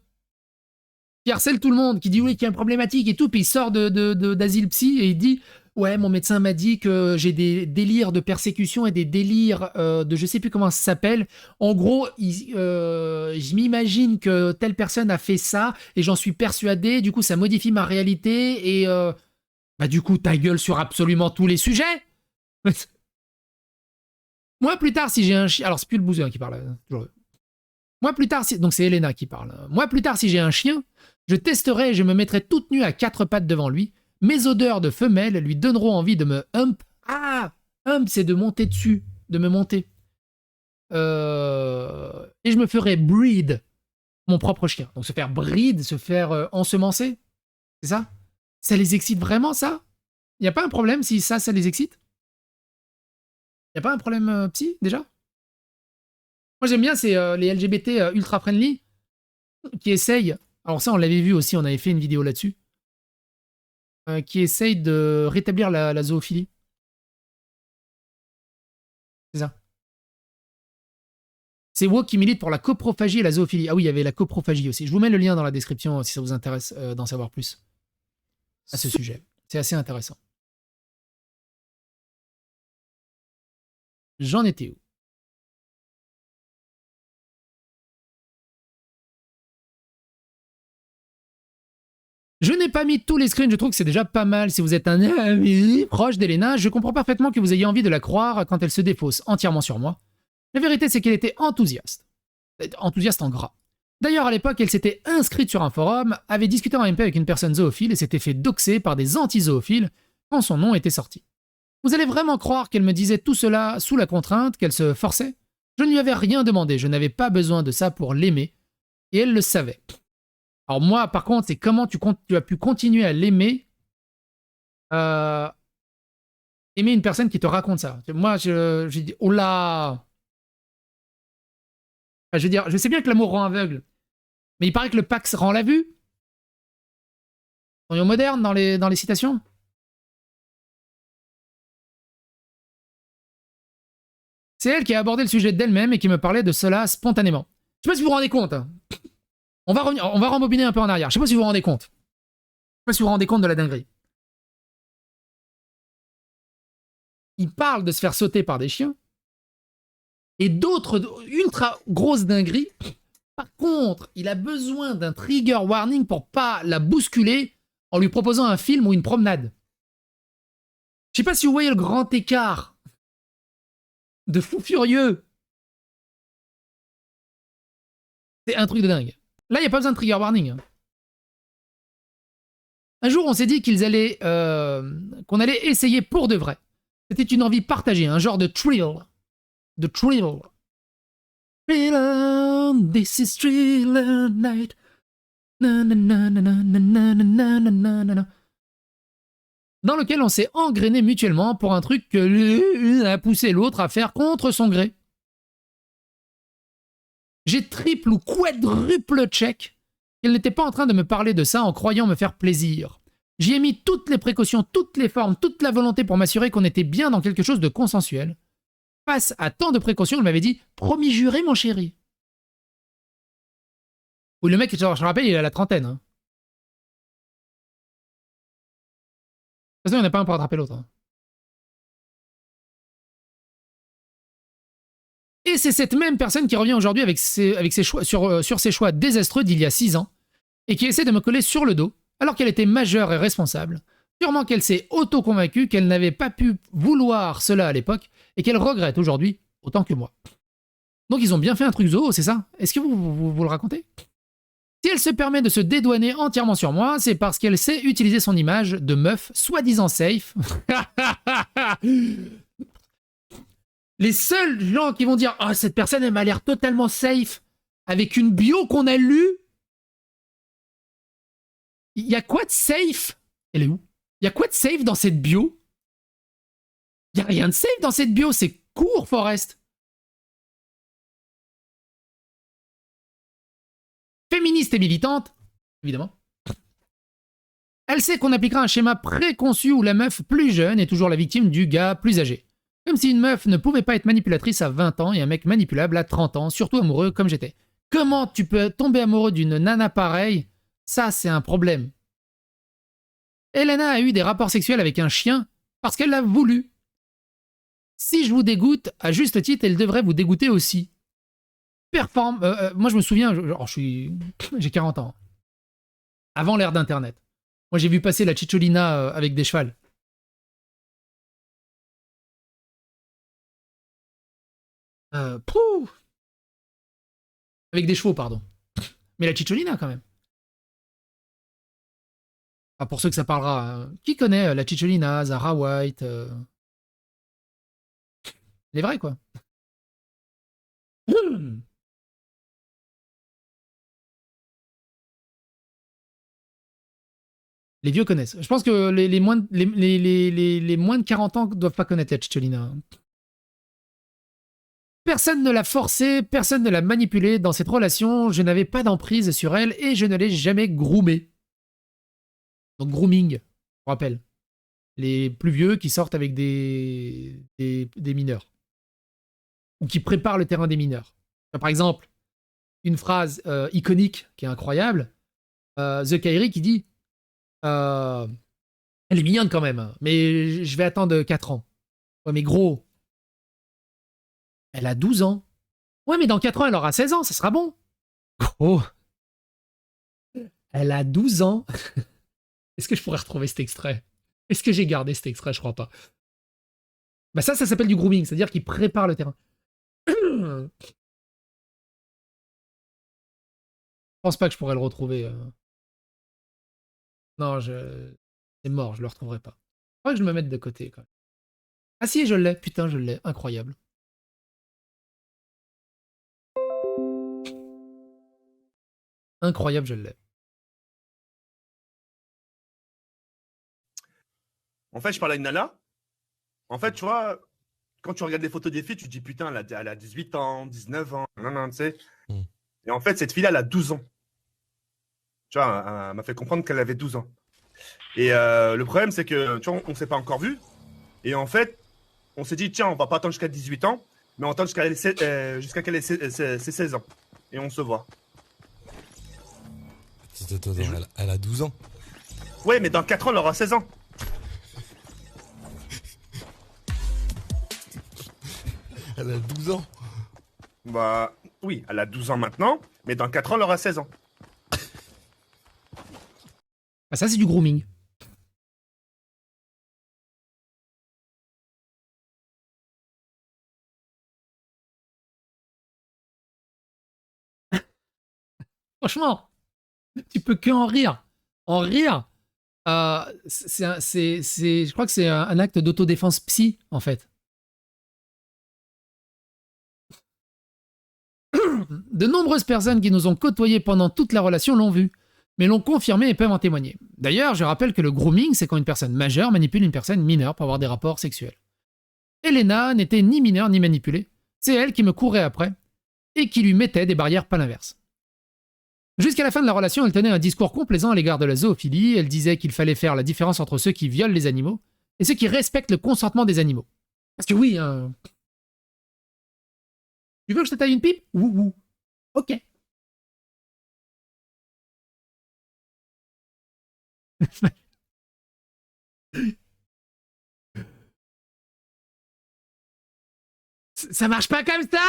A: qui harcèle tout le monde, qui dit oui, qu'il y a une problématique et tout, puis il sort d'asile psy et il dit ouais, mon médecin m'a dit que j'ai des délires de persécution et des délires de je sais plus comment ça s'appelle. En gros, je m'imagine que telle personne a fait ça et j'en suis persuadé, du coup ça modifie ma réalité et bah du coup ta gueule sur absolument tous les sujets. Moi plus tard si j'ai un chien, alors c'est plus le bouseux qui parle, toujours. Moi plus tard, donc c'est Elena qui parle. Moi plus tard si j'ai un chien, je testerai et je me mettrai toute nue à quatre pattes devant lui. Mes odeurs de femelle lui donneront envie de me hump. Ah, hump, c'est de monter dessus, de me monter. Et je me ferai breed mon propre chien. Donc se faire breed, se faire ensemencer, c'est ça? Ça les excite vraiment ça? Il n'y a pas un problème si ça les excite? Il n'y a pas un problème psy déjà? Moi j'aime bien, c'est les LGBT ultra friendly qui essayent. Alors ça on l'avait vu aussi, on avait fait une vidéo là-dessus. Qui essaye de rétablir la zoophilie. C'est ça. C'est WoW qui milite pour la coprophagie et la zoophilie. Ah oui, il y avait la coprophagie aussi. Je vous mets le lien dans la description si ça vous intéresse d'en savoir plus à ce sujet. C'est assez intéressant. J'en étais où? Je n'ai pas mis tous les screens, je trouve que c'est déjà pas mal. Si vous êtes un ami proche d'Elena, je comprends parfaitement que vous ayez envie de la croire quand elle se défausse entièrement sur moi. La vérité, c'est qu'elle était enthousiaste. Enthousiaste en gras. D'ailleurs, à l'époque, elle s'était inscrite sur un forum, avait discuté en MP avec une personne zoophile et s'était fait doxer par des anti-zoophiles quand son nom était sorti. Vous allez vraiment croire qu'elle me disait tout cela sous la contrainte, qu'elle se forçait? Je ne lui avais rien demandé, je n'avais pas besoin de ça pour l'aimer, et elle le savait. Alors moi, par contre, c'est comment tu as pu continuer à l'aimer, aimer une personne qui te raconte ça. Moi, je dis, oh là. Enfin, je veux dire, je sais bien que l'amour rend aveugle, mais il paraît que le Pax rend la vue. Soyons modernes dans les citations. C'est elle qui a abordé le sujet d'elle-même et qui me parlait de cela spontanément. Je sais pas si vous vous rendez compte. Hein. On va rembobiner un peu en arrière. Je sais pas si vous vous rendez compte. Je sais pas si vous vous rendez compte de la dinguerie. il parle de se faire sauter par des chiens. Et d'autres ultra grosses dingueries. Par contre, il a besoin d'un trigger warning pour pas la bousculer en lui proposant un film ou une promenade. Je sais pas si vous voyez le grand écart de fou furieux. C'est un truc de dingue. Là, il n'y a pas besoin de trigger warning. Un jour, on s'est dit qu'ils allaient, qu'on allait essayer pour de vrai. C'était une envie partagée, un genre de thrill. De thrill. Thriller, this is thriller night. Na, na, na, na, na, na, na, na, na, na, na. Dans lequel on s'est engrainé mutuellement pour un truc que l'un a poussé l'autre à faire contre son gré. J'ai triple ou quadruple check qu'elle n'était pas en train de me parler de ça en croyant me faire plaisir. J'y ai mis toutes les précautions, toutes les formes, toute la volonté pour m'assurer qu'on était bien dans quelque chose de consensuel. Face à tant de précautions, elle m'avait dit « Promis juré, mon chéri ». Oui, le mec, je rappelle, il a la trentaine. Hein. De toute façon, il n'y en a pas un pour attraper l'autre. Hein. Et c'est cette même personne qui revient aujourd'hui avec ses choix, sur ses choix désastreux d'il y a 6 ans et qui essaie de me coller sur le dos alors qu'elle était majeure et responsable. Sûrement qu'elle s'est auto-convaincue qu'elle n'avait pas pu vouloir cela à l'époque et qu'elle regrette aujourd'hui autant que moi. Donc ils ont bien fait un truc zoo, c'est ça? Est-ce que vous le racontez? Si elle se permet de se dédouaner entièrement sur moi, c'est parce qu'elle sait utiliser son image de meuf soi-disant safe. Les seuls gens qui vont dire « Ah, cette personne, elle m'a l'air totalement safe » avec une bio qu'on a lue. Il y a quoi de safe? Elle est où? Il y a quoi de safe dans cette bio? Il y a rien de safe dans cette bio, c'est court, Forest. Féministe et militante, évidemment. Elle sait qu'on appliquera un schéma préconçu où la meuf plus jeune est toujours la victime du gars plus âgé. Comme si une meuf ne pouvait pas être manipulatrice à 20 ans et un mec manipulable à 30 ans, surtout amoureux comme j'étais. Comment tu peux tomber amoureux d'une nana pareille? Ça, c'est un problème. Elena a eu des rapports sexuels avec un chien parce qu'elle l'a voulu. Si je vous dégoûte, à juste titre, elle devrait vous dégoûter aussi. Moi, je me souviens, j'ai 40 ans. Avant l'ère d'Internet. Moi, j'ai vu passer la Cicciolina avec des chevals. Avec des chevaux, pardon. Mais la Cicciolina, quand même. Enfin, pour ceux que ça parlera. Qui connaît la Cicciolina, Zara White Les vrais, quoi. Les vieux connaissent. Je pense que les moins de 40 ans ne doivent pas connaître la Cicciolina. Personne ne l'a forcée, personne ne l'a manipulée. Dans cette relation, je n'avais pas d'emprise sur elle et je ne l'ai jamais groomée. Donc grooming, je vous rappelle. Les plus vieux qui sortent avec des mineurs. Ou qui préparent le terrain des mineurs. Par exemple, une phrase iconique qui est incroyable. The Kairi qui dit elle est mignonne quand même, mais je vais attendre 4 ans. Ouais, mais gros, elle a 12 ans. Ouais, mais dans 4 ans, elle aura 16 ans, ça sera bon. Gros, elle a 12 ans. Est-ce que je pourrais retrouver cet extrait? Est-ce que j'ai gardé cet extrait? Je crois pas. Bah ça s'appelle du grooming, c'est-à-dire qu'il prépare le terrain. Je pense pas que je pourrais le retrouver. Non, c'est mort, je le retrouverai pas. Je crois que je me mette de côté quand même. Ah si, je l'ai, putain, je l'ai, incroyable. Incroyable, je l'ai.
C: En fait, je parle à une nana. En fait, tu vois, quand tu regardes des photos des filles, tu te dis putain, elle a 18 ans, 19 ans, non, tu sais. Et en fait, cette fille-là, elle a 12 ans. Tu vois, elle m'a fait comprendre qu'elle avait 12 ans. Et le problème, c'est que, tu vois, on ne s'est pas encore vu. Et en fait, on s'est dit, tiens, on va pas attendre jusqu'à 18 ans, mais on attend jusqu'à qu'elle ait ses 16 ans. Et on se voit.
D: Elle a 12 ans.
C: Ouais, mais dans 4 ans, elle aura 16 ans.
D: Elle a 12 ans.
C: Bah, oui, elle a 12 ans maintenant, mais dans 4 ans, elle aura 16 ans.
A: Bah, ça, c'est du grooming. Franchement, tu peux que en rire. En rire. Je crois que c'est un acte d'autodéfense psy, en fait. De nombreuses personnes qui nous ont côtoyés pendant toute la relation l'ont vu, mais l'ont confirmé et peuvent en témoigner. D'ailleurs, je rappelle que le grooming, c'est quand une personne majeure manipule une personne mineure pour avoir des rapports sexuels. Elena n'était ni mineure ni manipulée. C'est elle qui me courait après et qui lui mettait des barrières, pas l'inverse. Jusqu'à la fin de la relation, elle tenait un discours complaisant à l'égard de la zoophilie. Elle disait qu'il fallait faire la différence entre ceux qui violent les animaux et ceux qui respectent le consentement des animaux. Parce que oui, tu veux que je te taille une pipe? Ouh. Ok. Ça marche pas comme ça?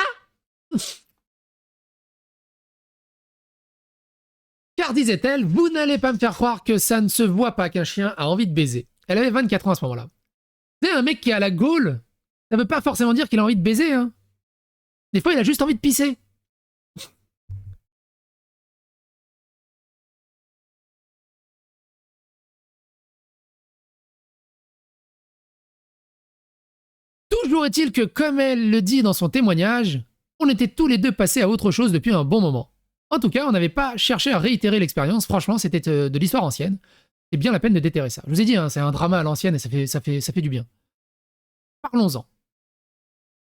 A: Car, disait-elle, vous n'allez pas me faire croire que ça ne se voit pas qu'un chien a envie de baiser. Elle avait 24 ans à ce moment-là. C'est un mec qui a la gaule, ça veut pas forcément dire qu'il a envie de baiser, hein. Des fois, il a juste envie de pisser. Toujours est-il que, comme elle le dit dans son témoignage, on était tous les deux passés à autre chose depuis un bon moment. En tout cas, on n'avait pas cherché à réitérer l'expérience. Franchement, c'était de l'histoire ancienne. C'est bien la peine de déterrer ça. Je vous ai dit, hein, c'est un drama à l'ancienne et ça fait du bien. Parlons-en.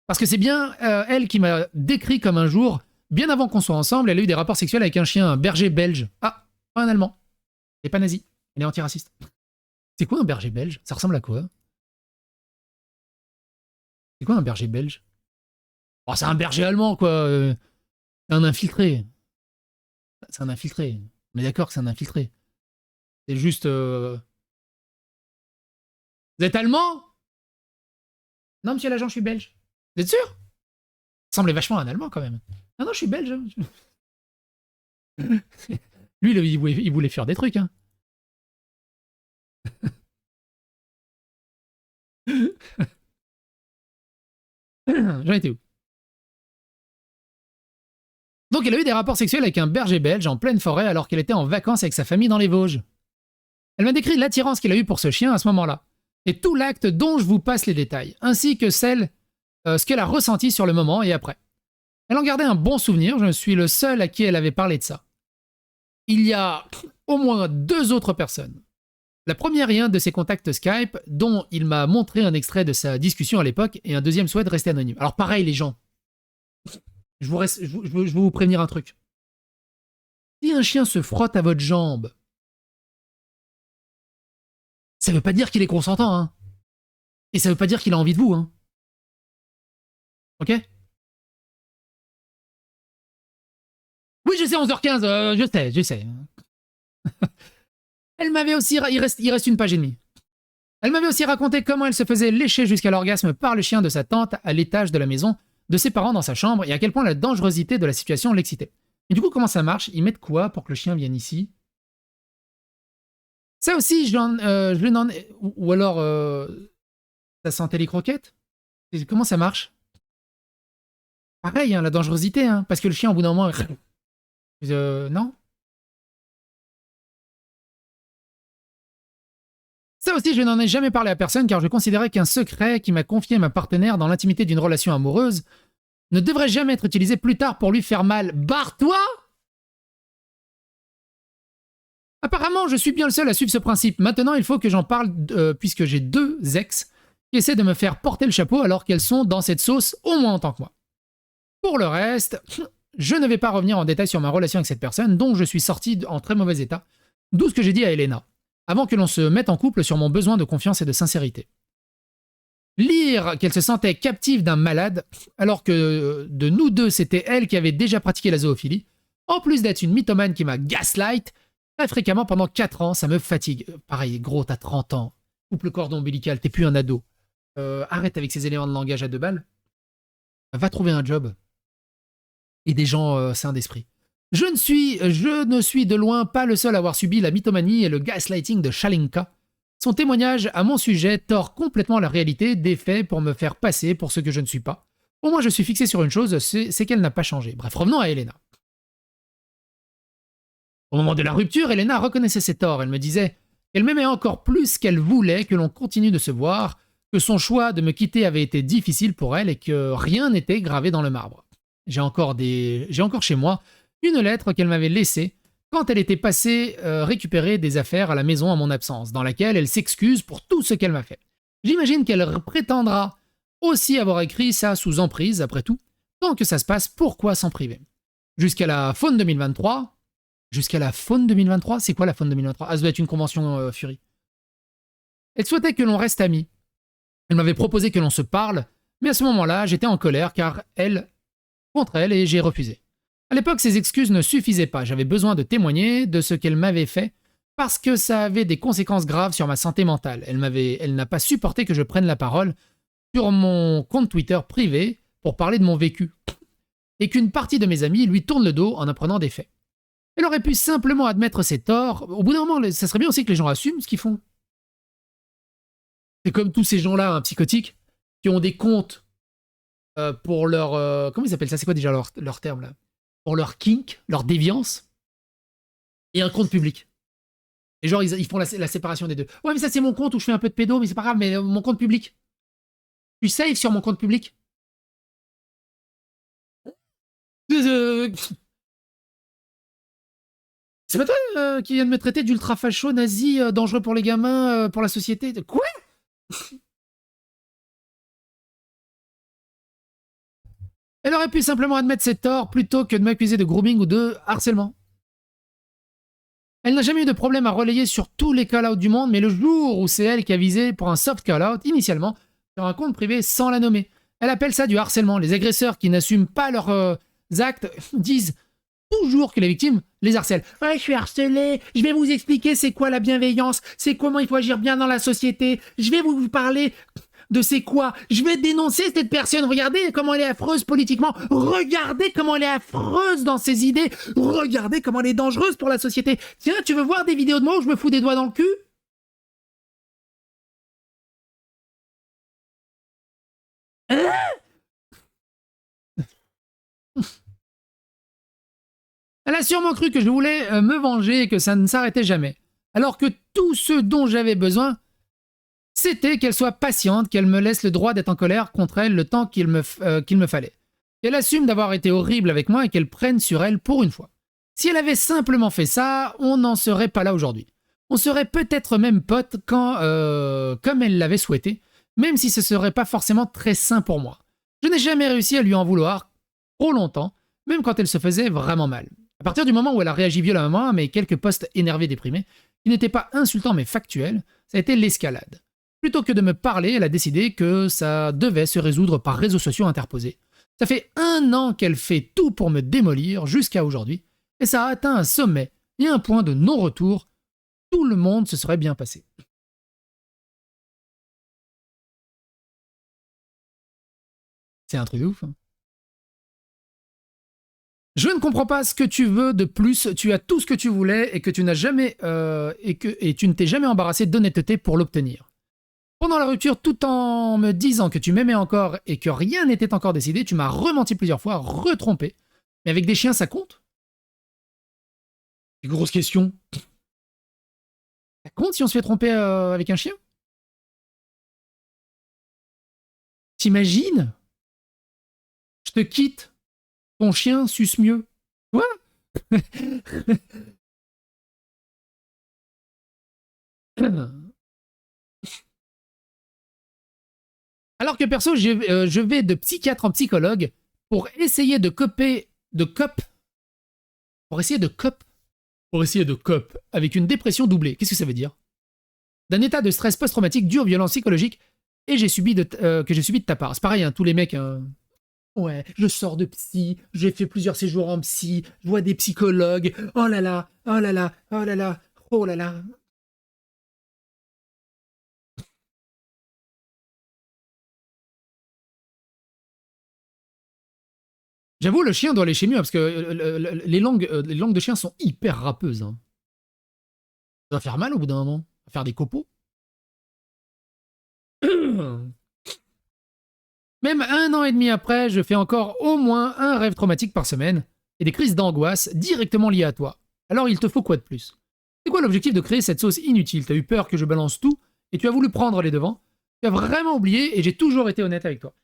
A: Parce que c'est bien elle qui m'a décrit comme un jour, bien avant qu'on soit ensemble, elle a eu des rapports sexuels avec un chien, un berger belge. Ah, pas un allemand. Il n'est pas nazi. Il est antiraciste. C'est quoi un berger belge? Ça ressemble à quoi? C'est quoi un berger belge? Oh, c'est un berger allemand, quoi. C'est un infiltré. C'est un infiltré. On est d'accord que c'est un infiltré. C'est juste... Vous êtes allemand? Non, monsieur l'agent, je suis belge. Vous êtes sûr? Ça semblait vachement un allemand, quand même. Ah non, je suis belge. Lui, il voulait faire des trucs, hein. J'en étais où? Donc elle a eu des rapports sexuels avec un berger belge en pleine forêt alors qu'elle était en vacances avec sa famille dans les Vosges. Elle m'a décrit l'attirance qu'il a eue pour ce chien à ce moment-là, et tout l'acte dont je vous passe les détails, ainsi que ce qu'elle a ressenti sur le moment et après. Elle en gardait un bon souvenir, je suis le seul à qui elle avait parlé de ça. Il y a au moins 2 autres personnes. La première est un de ses contacts Skype, dont il m'a montré un extrait de sa discussion à l'époque, et un deuxième souhaite rester anonyme. Alors pareil les gens, je veux vous prévenir un truc. Si un chien se frotte à votre jambe, ça veut pas dire qu'il est consentant, hein. Et ça veut pas dire qu'il a envie de vous, hein. Ok? Oui, je sais, 11h15, je sais. Elle m'avait aussi... Il reste une page et demie. Elle m'avait aussi raconté comment elle se faisait lécher jusqu'à l'orgasme par le chien de sa tante à l'étage de la maison, de ses parents dans sa chambre, et à quel point la dangerosité de la situation l'excitait. Et du coup, comment ça marche? Ils mettent quoi pour que le chien vienne ici? Ça aussi, je n'en ai... Ou alors, ça sentait les croquettes? Et comment ça marche? Pareil, hein, la dangerosité, hein, parce que le chien, au bout d'un moment... non? Ça aussi, je n'en ai jamais parlé à personne car je considérais qu'un secret qui m'a confié ma partenaire dans l'intimité d'une relation amoureuse ne devrait jamais être utilisé plus tard pour lui faire mal. Barre-toi! Apparemment, je suis bien le seul à suivre ce principe. Maintenant, il faut que j'en parle puisque j'ai 2 ex qui essaient de me faire porter le chapeau alors qu'elles sont dans cette sauce au moins autant que moi. Pour le reste, je ne vais pas revenir en détail sur ma relation avec cette personne dont je suis sorti en très mauvais état, d'où ce que j'ai dit à Elena, avant que l'on se mette en couple sur mon besoin de confiance et de sincérité. Lire qu'elle se sentait captive d'un malade, alors que de nous deux, c'était elle qui avait déjà pratiqué la zoophilie, en plus d'être une mythomane qui m'a gaslight, très fréquemment pendant 4 ans, ça me fatigue. Pareil, gros, t'as 30 ans, coupe le cordon ombilical, t'es plus un ado. Arrête avec ces éléments de langage à 2 balles. Va trouver un job. Et des gens sains d'esprit. Je ne suis de loin pas le seul à avoir subi la mythomanie et le gaslighting de Shalinka. Son témoignage à mon sujet tord complètement la réalité des faits pour me faire passer pour ce que je ne suis pas. Au moins, je suis fixé sur une chose, c'est qu'elle n'a pas changé. Bref, revenons à Elena. Au moment de la rupture, Elena reconnaissait ses torts. Elle me disait qu'elle m'aimait encore plus qu'elle voulait que l'on continue de se voir, que son choix de me quitter avait été difficile pour elle et que rien n'était gravé dans le marbre. J'ai encore chez moi une lettre qu'elle m'avait laissée quand elle était passée récupérer des affaires à la maison en mon absence, dans laquelle elle s'excuse pour tout ce qu'elle m'a fait. J'imagine qu'elle prétendra aussi avoir écrit ça sous emprise, après tout. Tant que ça se passe, pourquoi s'en priver? Jusqu'à la faune 2023. Jusqu'à la faune 2023? C'est quoi la faune 2023? Ah, ça doit être une convention Fury. Elle souhaitait que l'on reste amis. Elle m'avait proposé que l'on se parle, mais à ce moment-là, j'étais en colère car contre elle et j'ai refusé. À l'époque, ces excuses ne suffisaient pas. J'avais besoin de témoigner de ce qu'elle m'avait fait parce que ça avait des conséquences graves sur ma santé mentale. Elle n'a pas supporté que je prenne la parole sur mon compte Twitter privé pour parler de mon vécu et qu'une partie de mes amis lui tourne le dos en apprenant des faits. Elle aurait pu simplement admettre ses torts. Au bout d'un moment, ça serait bien aussi que les gens assument ce qu'ils font. C'est comme tous ces gens-là, psychotiques, qui ont des comptes pour leur... comment ils appellent ça? C'est quoi déjà leur terme là? Pour leur kink, leur déviance, et un compte public. Et genre, ils font la séparation des deux. Ouais, mais ça, c'est mon compte où je fais un peu de pédo, mais c'est pas grave, mais mon compte public. Je suis safe sur mon compte public. C'est pas toi qui viens de me traiter d'ultra facho, nazi, dangereux pour les gamins, pour la société. Quoi? Elle aurait pu simplement admettre ses torts plutôt que de m'accuser de grooming ou de harcèlement. Elle n'a jamais eu de problème à relayer sur tous les call-outs du monde, mais le jour où c'est elle qui a visé pour un soft call-out, initialement, sur un compte privé sans la nommer. Elle appelle ça du harcèlement. Les agresseurs qui n'assument pas leurs actes disent toujours que les victimes les harcèlent. Ouais, je suis harcelé, je vais vous expliquer c'est quoi la bienveillance, c'est comment il faut agir bien dans la société, je vais vous parler de c'est quoi, je vais dénoncer cette personne, regardez comment elle est affreuse politiquement, regardez comment elle est affreuse dans ses idées, regardez comment elle est dangereuse pour la société. Tiens, tu veux voir des vidéos de moi où je me fous des doigts dans le cul? Elle a sûrement cru que je voulais me venger et que ça ne s'arrêtait jamais. Alors que tout ce dont j'avais besoin, c'était qu'elle soit patiente, qu'elle me laisse le droit d'être en colère contre elle le temps qu'il me fallait. Qu'elle assume d'avoir été horrible avec moi et qu'elle prenne sur elle pour une fois. Si elle avait simplement fait ça, on n'en serait pas là aujourd'hui. On serait peut-être même potes comme elle l'avait souhaité, même si ce serait pas forcément très sain pour moi. Je n'ai jamais réussi à lui en vouloir trop longtemps, même quand elle se faisait vraiment mal. À partir du moment où elle a réagi violemment à mes quelques posts énervés déprimés, qui n'étaient pas insultants mais factuels, ça a été l'escalade. Plutôt que de me parler, elle a décidé que ça devait se résoudre par réseaux sociaux interposés. Ça fait 1 an qu'elle fait tout pour me démolir jusqu'à aujourd'hui, et ça a atteint un sommet et un point de non-retour. Tout le monde se serait bien passé. C'est un truc de ouf. Hein. Je ne comprends pas ce que tu veux de plus. Tu as tout ce que tu voulais et que tu n'as jamais et tu ne t'es jamais embarrassé d'honnêteté pour l'obtenir. Pendant la rupture, tout en me disant que tu m'aimais encore et que rien n'était encore décidé, tu m'as rementi plusieurs fois, retrompé. Mais avec des chiens, ça compte? Grosse question. Ça compte si on se fait tromper avec un chien? T'imagines? Je te quitte. Ton chien suce mieux. Quoi? Alors que perso, je vais de psychiatre en psychologue pour essayer de cop avec une dépression doublée. Qu'est-ce que ça veut dire? D'un état de stress post-traumatique dur, violence psychologique, et que j'ai subi de ta part. C'est pareil, hein, tous les mecs. Ouais, je sors de psy, j'ai fait plusieurs séjours en psy, je vois des psychologues. Oh là là, oh là là, oh là là, oh là là. J'avoue, le chien doit lécher mieux, parce que les langues de chien sont hyper râpeuses. Hein. Ça va faire mal au bout d'un moment. Ça va faire des copeaux. Même 1 an et demi après, je fais encore au moins un rêve traumatique par semaine et des crises d'angoisse directement liées à toi. Alors il te faut quoi de plus? C'est quoi l'objectif de créer cette sauce inutile? T'as eu peur que je balance tout et tu as voulu prendre les devants. Tu as vraiment oublié et j'ai toujours été honnête avec toi.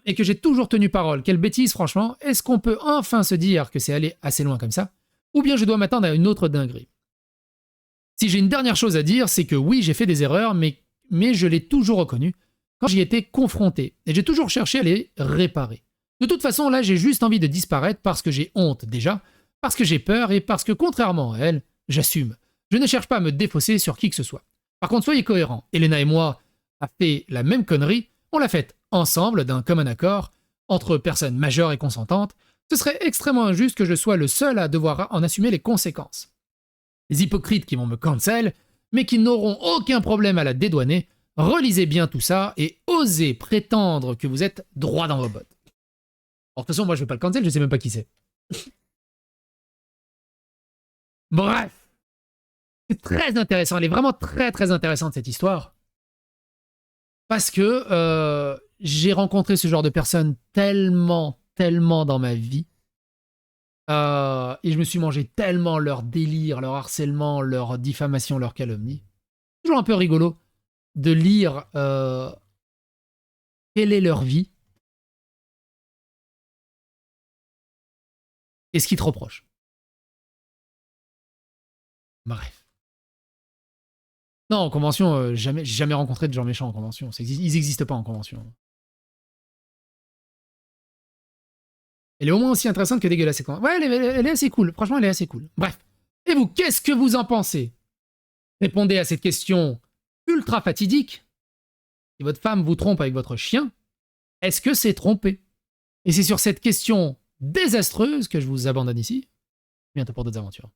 A: Et que j'ai toujours tenu parole. Quelle bêtise, franchement. Est-ce qu'on peut enfin se dire que c'est allé assez loin comme ça? Ou bien je dois m'attendre à une autre dinguerie? Si j'ai une dernière chose à dire, c'est que oui, j'ai fait des erreurs, mais je l'ai toujours reconnu quand j'y étais confronté. Et j'ai toujours cherché à les réparer. De toute façon, là, j'ai juste envie de disparaître parce que j'ai honte déjà, parce que j'ai peur et parce que, contrairement à elle, j'assume. Je ne cherche pas à me défausser sur qui que ce soit. Par contre, soyez cohérents. Elena et moi a fait la même connerie. On l'a faite ensemble, d'un commun accord, entre personnes majeures et consentantes. Ce serait extrêmement injuste que je sois le seul à devoir en assumer les conséquences. Les hypocrites qui vont me cancel, mais qui n'auront aucun problème à la dédouaner, relisez bien tout ça et osez prétendre que vous êtes droit dans vos bottes. Alors, de toute façon, moi je vais pas le cancel, je sais même pas qui c'est. Bref. C'est très intéressant, elle est vraiment très très intéressante cette histoire. Parce que j'ai rencontré ce genre de personnes tellement dans ma vie. Et je me suis mangé tellement leur délire, leur harcèlement, leur diffamation, leur calomnie. C'est toujours un peu rigolo de lire quelle est leur vie et ce qu'ils te reprochent. Bref. Non, en convention, j'ai jamais rencontré de gens méchants en convention. Ils n'existent pas en convention. Elle est au moins aussi intéressante que dégueulasse. Ouais, elle est assez cool. Franchement, elle est assez cool. Bref. Et vous, qu'est-ce que vous en pensez? Répondez à cette question ultra fatidique. Si votre femme vous trompe avec votre chien, est-ce que c'est trompé? Et c'est sur cette question désastreuse que je vous abandonne ici. Bientôt pour d'autres aventures.